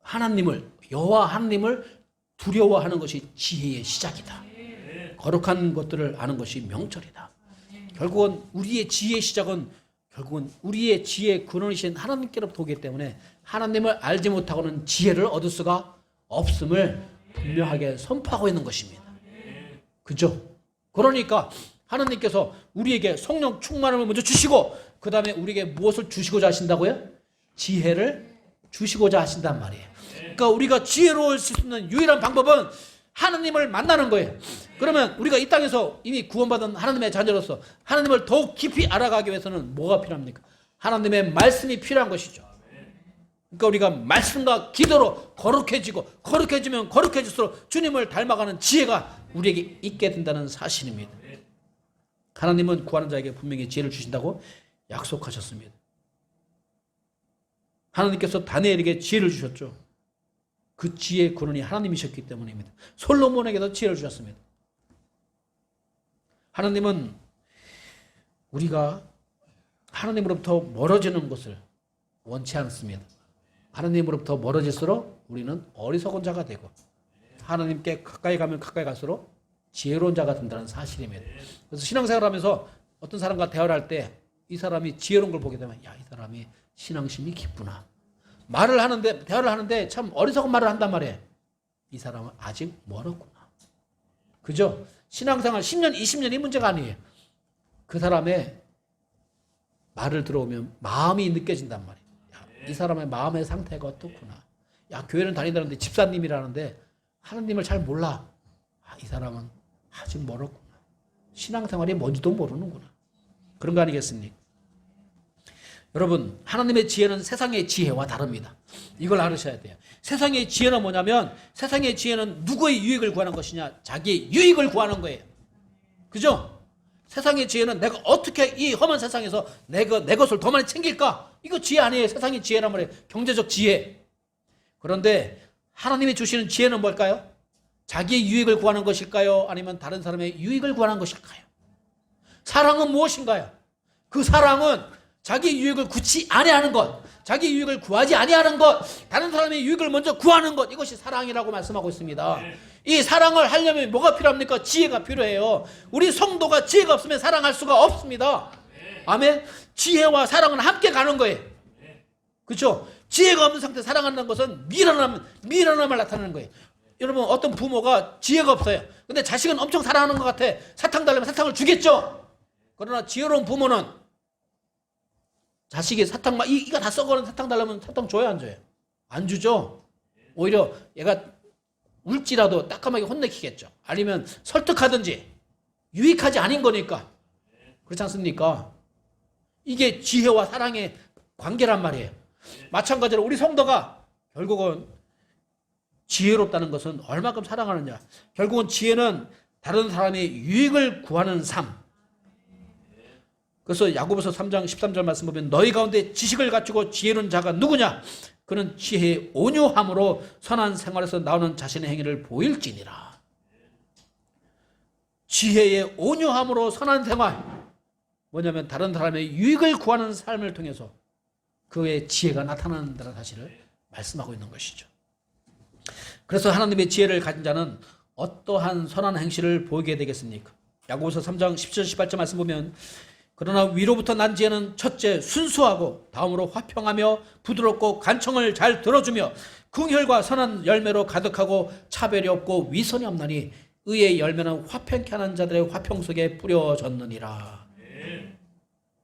하나님을, 여호와 하나님을 두려워하는 것이 지혜의 시작이다. 거룩한 것들을 아는 것이 명철이다. 결국은 우리의 지혜의 시작은 결국은 우리의 지혜의 근원이신 하나님께로부터 오기 때문에 하나님을 알지 못하고는 지혜를 얻을 수가 없음을 분명하게 선포하고 있는 것입니다. 그죠? 그러니까 하나님께서 우리에게 성령 충만함을 먼저 주시고 그 다음에 우리에게 무엇을 주시고자 하신다고요? 지혜를 주시고자 하신단 말이에요. 그러니까 우리가 지혜로울 수 있는 유일한 방법은 하나님을 만나는 거예요. 그러면 우리가 이 땅에서 이미 구원받은 하나님의 자녀로서 하나님을 더욱 깊이 알아가기 위해서는 뭐가 필요합니까? 하나님의 말씀이 필요한 것이죠. 그러니까 우리가 말씀과 기도로 거룩해지고 거룩해지면 거룩해질수록 주님을 닮아가는 지혜가 우리에게 있게 된다는 사실입니다. 하나님은 구하는 자에게 분명히 지혜를 주신다고 약속하셨습니다. 하나님께서 다니엘에게 지혜를 주셨죠. 그 지혜의 근원이 하나님이셨기 때문입니다. 솔로몬에게도 지혜를 주셨습니다. 하나님은 우리가 하나님으로부터 멀어지는 것을 원치 않습니다. 하나님으로부터 멀어질수록 우리는 어리석은 자가 되고 하나님께 가까이 가면 가까이 갈수록 지혜로운 자가 된다는 사실입니다. 그래서 신앙생활하면서 어떤 사람과 대화를 할 때 이 사람이 지혜로운 걸 보게 되면 야, 이 사람이 신앙심이 깊구나. 말을 하는데 대화를 하는데 참 어리석은 말을 한단 말이에요. 이 사람은 아직 멀었구나. 그죠? 신앙생활 10년, 20년이 문제가 아니에요. 그 사람의 말을 들어오면 마음이 느껴진단 말이에요. 야, 이 사람의 마음의 상태가 어떻구나. 야, 교회는 다니다는데 집사님이라는데 하나님을 잘 몰라. 아, 이 사람은 아직 멀었구나. 신앙생활이 뭔지도 모르는구나. 그런 거 아니겠습니까? 여러분, 하나님의 지혜는 세상의 지혜와 다릅니다. 이걸 알으셔야 돼요. 세상의 지혜는 뭐냐면 세상의 지혜는 누구의 유익을 구하는 것이냐? 자기의 유익을 구하는 거예요. 그죠? 세상의 지혜는 내가 어떻게 이 험한 세상에서 내 것을 더 많이 챙길까? 이거 지혜 아니에요. 세상의 지혜란 말이에요. 경제적 지혜. 그런데 하나님이 주시는 지혜는 뭘까요? 자기의 유익을 구하는 것일까요? 아니면 다른 사람의 유익을 구하는 것일까요? 사랑은 무엇인가요? 그 사랑은 자기 유익을 구치 아니하는 것, 자기 유익을 구하지 아니하는 것, 다른 사람의 유익을 먼저 구하는 것, 이것이 사랑이라고 말씀하고 있습니다. 이 사랑을 하려면 뭐가 필요합니까? 지혜가 필요해요. 우리 성도가 지혜가 없으면 사랑할 수가 없습니다. 아멘. 지혜와 사랑은 함께 가는 거예요. 그렇죠? 지혜가 없는 상태에서 사랑한다는 것은 미련함을 나타내는 거예요. 여러분, 어떤 부모가 지혜가 없어요. 근데 자식은 엄청 사랑하는 것 같아. 사탕 달라면 사탕을 주겠죠. 그러나 지혜로운 부모는 자식이 사탕 이가 다 썩어는 사탕 달라면 사탕 줘요, 안 줘요? 안 주죠. 오히려 얘가 울지라도 따끔하게 혼내키겠죠. 아니면 설득하든지 유익하지 않은 거니까. 그렇지 않습니까? 이게 지혜와 사랑의 관계란 말이에요. 마찬가지로 우리 성도가 결국은 지혜롭다는 것은 얼마큼 사랑하느냐. 결국은 지혜는 다른 사람의 유익을 구하는 삶. 그래서 야고보서 3장 13절 말씀 보면 너희 가운데 지식을 갖추고 지혜로운 자가 누구냐? 그는 지혜의 온유함으로 선한 생활에서 나오는 자신의 행위를 보일지니라. 지혜의 온유함으로 선한 생활. 뭐냐면 다른 사람의 유익을 구하는 삶을 통해서 그의 지혜가 나타난다는 사실을 말씀하고 있는 것이죠. 그래서 하나님의 지혜를 가진 자는 어떠한 선한 행실을 보이게 되겠습니까? 야고보서 3장 17, 18절 말씀 보면 그러나 위로부터 난 지혜는 첫째 순수하고 다음으로 화평하며 부드럽고 간청을 잘 들어주며 긍휼과 선한 열매로 가득하고 차별이 없고 위선이 없나니 의의 열매는 화평케 하는 자들의 화평 속에 뿌려졌느니라.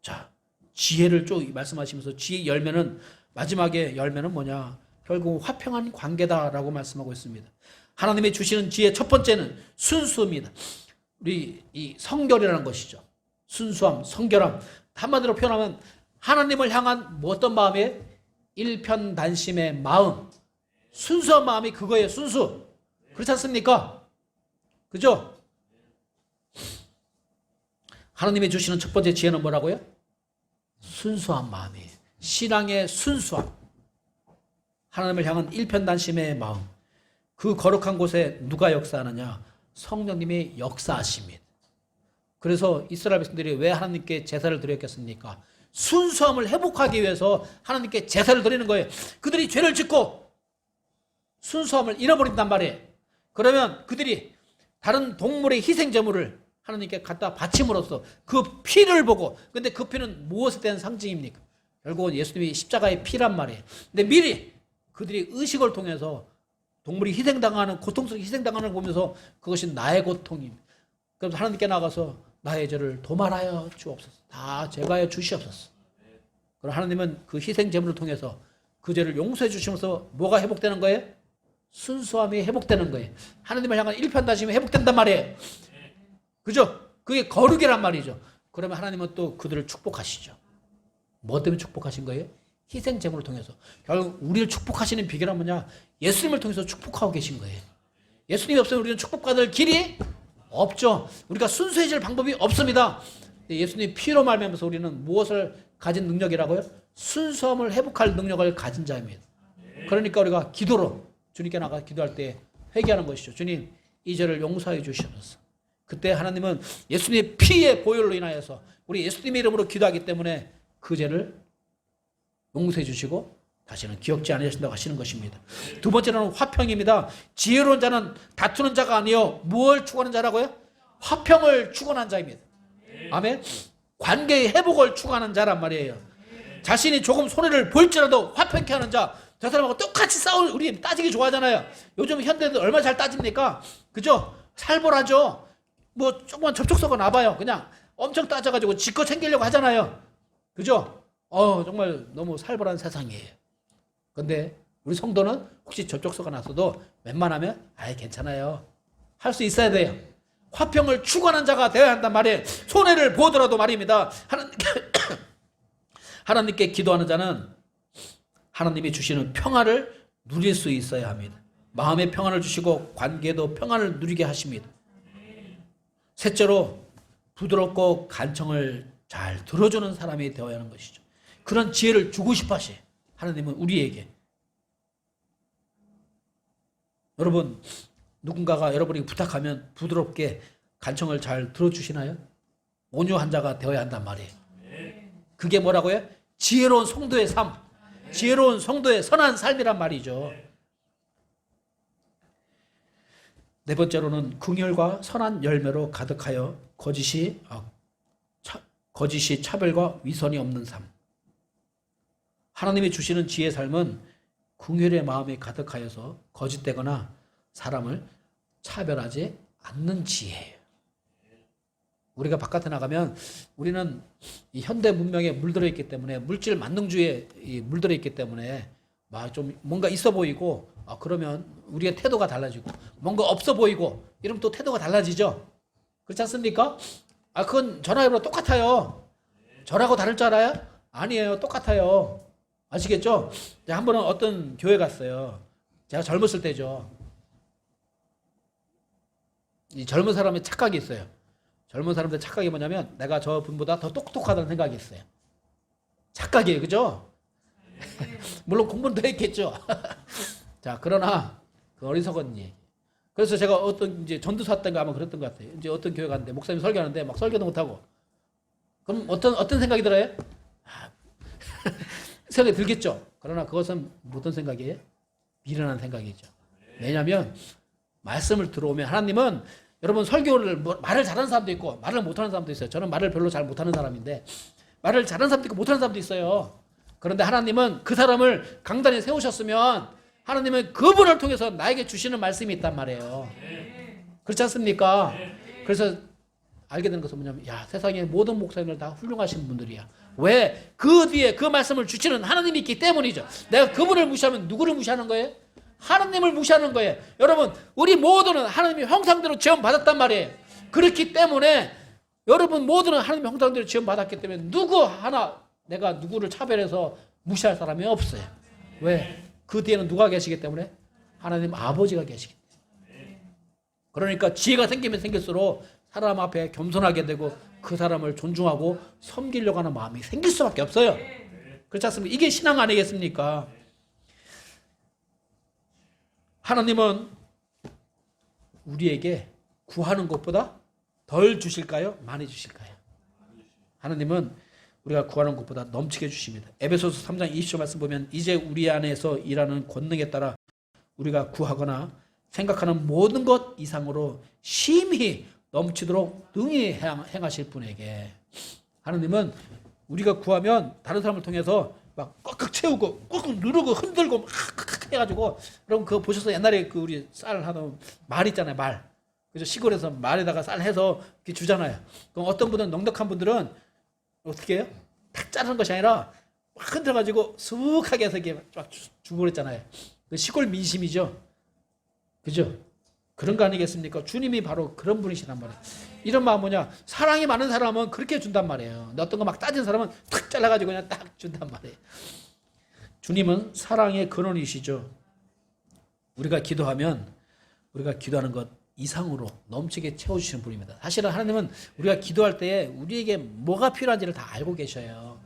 자, 지혜를 쭉 말씀하시면서 지혜의 열매는 마지막에 열매는 뭐냐? 결국 화평한 관계다라고 말씀하고 있습니다. 하나님이 주시는 지혜 첫 번째는 순수입니다. 우리 이 성결이라는 것이죠. 순수함, 성결함. 한마디로 표현하면 하나님을 향한 어떤 마음이에요? 일편단심의 마음. 순수한 마음이 그거예요. 순수. 그렇지 않습니까? 그죠? 하나님이 주시는 첫 번째 지혜는 뭐라고요? 순수한 마음이에요. 신앙의 순수함. 하나님을 향한 일편단심의 마음. 그 거룩한 곳에 누가 역사하느냐? 성령님이 역사하십니다. 그래서 이스라엘 백성들이 왜 하나님께 제사를 드렸겠습니까? 순수함을 회복하기 위해서 하나님께 제사를 드리는 거예요. 그들이 죄를 짓고 순수함을 잃어버린단 말이에요. 그러면 그들이 다른 동물의 희생제물을 하나님께 갖다 바침으로써 그 피를 보고, 근데 그 피는 무엇에 대한 상징입니까? 결국은 예수님이 십자가의 피란 말이에요. 근데 미리 그들이 의식을 통해서 동물이 희생당하는, 고통스럽게 희생당하는 걸 보면서 그것이 나의 고통입니다. 그럼 하나님께 나가서 나의 죄를 도말하여 주옵소서. 다 제가여 주시옵소서. 그럼 하나님은 그 희생 제물을 통해서 그 죄를 용서해 주시면서 뭐가 회복되는 거예요? 순수함이 회복되는 거예요. 하나님을 향한 일편단심이 회복된단 말이에요. 그죠? 그게 거룩이란 말이죠. 그러면 하나님은 또 그들을 축복하시죠. 뭐 때문에 축복하신 거예요? 희생 제물을 통해서. 결국 우리를 축복하시는 비결은 뭐냐? 예수님을 통해서 축복하고 계신 거예요. 예수님이 없으면 우리는 축복받을 길이 없죠. 우리가 순수해질 방법이 없습니다. 예수님 피로 말미암아서 우리는 무엇을 가진 능력이라고요? 순수함을 회복할 능력을 가진 자입니다. 그러니까 우리가 기도로 주님께 나가 기도할 때 회개하는 것이죠. 주님, 이 죄를 용서해 주시옵소서. 그때 하나님은 예수님의 피의 보혈로 인하여서 우리 예수님의 이름으로 기도하기 때문에 그 죄를 용서해 주시고 다시는 기억지 않으신다고 하시는 것입니다. 두 번째는 화평입니다. 지혜로운 자는 다투는 자가 아니요 무엇을 추구하는 자라고요? 화평을 추구하는 자입니다. 아멘. 관계의 회복을 추구하는 자란 말이에요. 자신이 조금 손해를 볼지라도 화평케 하는 자. 저 사람하고 똑같이 싸울, 우리 따지기 좋아하잖아요. 요즘 현대들 얼마나 잘 따집니까? 그죠? 살벌하죠. 뭐 조금만 접촉사고 나봐요. 그냥 엄청 따져가지고 지껏 챙기려고 하잖아요. 그죠? 정말 너무 살벌한 세상이에요. 근데 우리 성도는 혹시 접촉사가 났어도 웬만하면 괜찮아요. 할 수 있어야 돼요. 화평을 추구하는 자가 되어야 한단 말이에요. 손해를 보더라도 말입니다. 하나님께 기도하는 자는 하나님이 주시는 평화를 누릴 수 있어야 합니다. 마음의 평안을 주시고 관계도 평안을 누리게 하십니다. 셋째로 부드럽고 간청을 잘 들어주는 사람이 되어야 하는 것이죠. 그런 지혜를 주고 싶어 하셔요. 하나님은 우리에게. 여러분, 누군가가 여러분에게 부탁하면 부드럽게 간청을 잘 들어주시나요? 온유한 자가 되어야 한단 말이에요. 그게 뭐라고요? 지혜로운 성도의 삶, 지혜로운 성도의 선한 삶이란 말이죠. 네 번째로는 긍휼과 선한 열매로 가득하여 거짓이 차별과 위선이 없는 삶. 하나님이 주시는 지혜의 삶은 긍휼의 마음이 가득하여서 거짓되거나 사람을 차별하지 않는 지혜예요. 우리가 바깥에 나가면 우리는 이 현대 문명에 물들어 있기 때문에, 물질 만능주의에 물들어 있기 때문에 막 좀 뭔가 있어 보이고, 그러면 우리의 태도가 달라지고, 뭔가 없어 보이고 이러면 또 태도가 달라지죠. 그렇지 않습니까? 그건 전하고 똑같아요. 전하고 다를 줄 알아요? 아니에요. 똑같아요. 아시겠죠? 한 번은 어떤 교회 갔어요. 제가 젊었을 때죠. 이 젊은 사람의 착각이 있어요. 젊은 사람들 착각이 뭐냐면 내가 저 분보다 더 똑똑하다는 생각이 있어요. 착각이에요. 그죠? 물론 공부는 더 했겠죠. 자, 그러나 그 어리석은 얘기. 그래서 제가 어떤 이제 전도사 때인가 아마 그랬던 것 같아요. 이제 어떤 교회 갔는데 목사님 설교하는데 막 설교도 못하고. 그럼 어떤 생각이 들어요? 생각이 들겠죠. 그러나 그것은 어떤 생각이에요? 미련한 생각이죠. 왜냐하면 말씀을 들어오면 하나님은, 여러분 설교를 말을 잘하는 사람도 있고 말을 못하는 사람도 있어요. 저는 말을 별로 잘 못하는 사람인데 말을 잘하는 사람도 있고 못하는 사람도 있어요. 그런데 하나님은 그 사람을 강단에 세우셨으면 하나님은 그분을 통해서 나에게 주시는 말씀이 있단 말이에요. 그렇지 않습니까? 그래서 알게 되는 것은 뭐냐면, 야, 세상의 모든 목사님들 다 훌륭하신 분들이야. 왜? 그 뒤에 그 말씀을 주시는 하나님이 있기 때문이죠. 내가 그분을 무시하면 누구를 무시하는 거예요? 하나님을 무시하는 거예요. 여러분, 우리 모두는 하나님의 형상대로 지원받았단 말이에요. 그렇기 때문에 여러분 모두는 하나님의 형상대로 지원받았기 때문에 누구 하나 내가 누구를 차별해서 무시할 사람이 없어요. 왜? 그 뒤에는 누가 계시기 때문에? 하나님 아버지가 계시기 때문에. 그러니까 지혜가 생기면 생길수록 사람 앞에 겸손하게 되고 그 사람을 존중하고 섬기려고 하는 마음이 생길 수밖에 없어요. 그렇지 않습니까? 이게 신앙 아니겠습니까? 하나님은 우리에게 구하는 것보다 덜 주실까요? 많이 주실까요? 하나님은 우리가 구하는 것보다 넘치게 주십니다. 에베소서 3장 20절 말씀 보면 이제 우리 안에서 일하는 권능에 따라 우리가 구하거나 생각하는 모든 것 이상으로 심히 넘치도록 능히 행하실 분에게. 하나님은 우리가 구하면 다른 사람을 통해서 막 꽉꽉 채우고 꾹꾹 누르고 흔들고 막 해가지고, 여러분 그거 보셔서 옛날에 그 우리 쌀 하던 말 있잖아요. 말. 그죠? 시골에서 말에다가 쌀 해서 이렇게 주잖아요. 그럼 어떤 분은 넉넉한 분들은 어떻게 해요? 탁 자르는 것이 아니라 막 흔들어가지고 수북하게 해서 이렇게 쫙 주고 그랬잖아요. 그 시골 민심이죠. 그죠? 그런 거 아니겠습니까? 주님이 바로 그런 분이시란 말이에요. 이런 마음 뭐냐? 사랑이 많은 사람은 그렇게 준단 말이에요. 어떤 거 막 따진 사람은 탁 잘라가지고 그냥 딱 준단 말이에요. 주님은 사랑의 근원이시죠. 우리가 기도하면 우리가 기도하는 것 이상으로 넘치게 채워주시는 분입니다. 사실은 하나님은 우리가 기도할 때 우리에게 뭐가 필요한지를 다 알고 계셔요.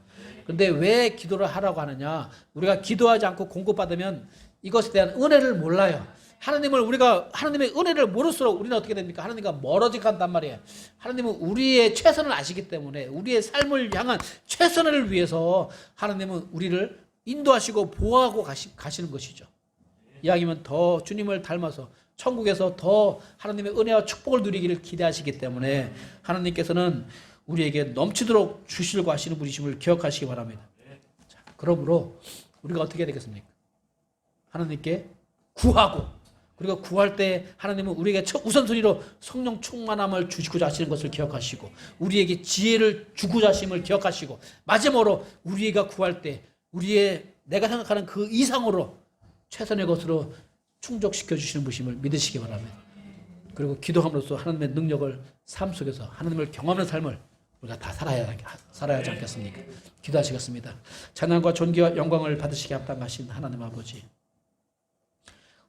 그런데 왜 기도를 하라고 하느냐? 우리가 기도하지 않고 공급받으면 이것에 대한 은혜를 몰라요. 우리가 하나님의 은혜를 모를수록 우리는 어떻게 됩니까? 하나님과 멀어져 간단 말이에요. 하나님은 우리의 최선을 아시기 때문에 우리의 삶을 향한 최선을 위해서 하나님은 우리를 인도하시고 보호하고 가시는 것이죠. 이왕이면 더 주님을 닮아서 천국에서 더 하나님의 은혜와 축복을 누리기를 기대하시기 때문에 하나님께서는 우리에게 넘치도록 주시려고 하시는 분이심을 기억하시기 바랍니다. 자, 그러므로 우리가 어떻게 해야 되겠습니까? 하나님께 구하고, 그리고 구할 때 하나님은 우리에게 우선순위로 성령 충만함을 주시고자 하시는 것을 기억하시고, 우리에게 지혜를 주고자 하심을 기억하시고, 마지막으로 우리가 구할 때 내가 생각하는 그 이상으로 최선의 것으로 충족시켜 주시는 분임을 믿으시기 바랍니다. 그리고 기도함으로써 하나님의 능력을 삶 속에서 하나님을 경험하는 삶을 우리가 다 살아야 하지 않겠습니까? 기도하시겠습니다. 찬양과 존귀와 영광을 받으시게 합당하신 하나님 아버지,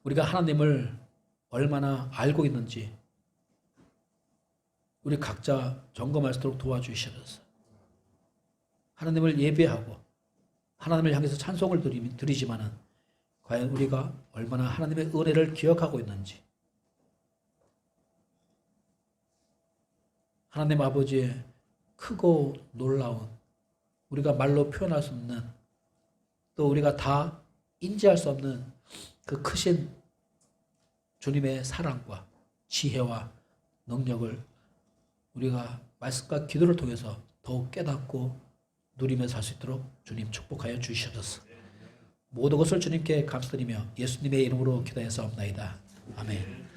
우리가 하나님을 얼마나 알고 있는지 우리 각자 점검할 수 있도록 도와주시옵소서. 하나님을 예배하고 하나님을 향해서 찬송을 드리지만은 과연 우리가 얼마나 하나님의 은혜를 기억하고 있는지, 하나님 아버지의 크고 놀라운, 우리가 말로 표현할 수 없는, 또 우리가 다 인지할 수 없는 그 크신 주님의 사랑과 지혜와 능력을 우리가 말씀과 기도를 통해서 더욱 깨닫고 누리며 살 수 있도록 주님 축복하여 주시옵소서. 모든 것을 주님께 감사드리며 예수님의 이름으로 기도해서 옵나이다. 아멘.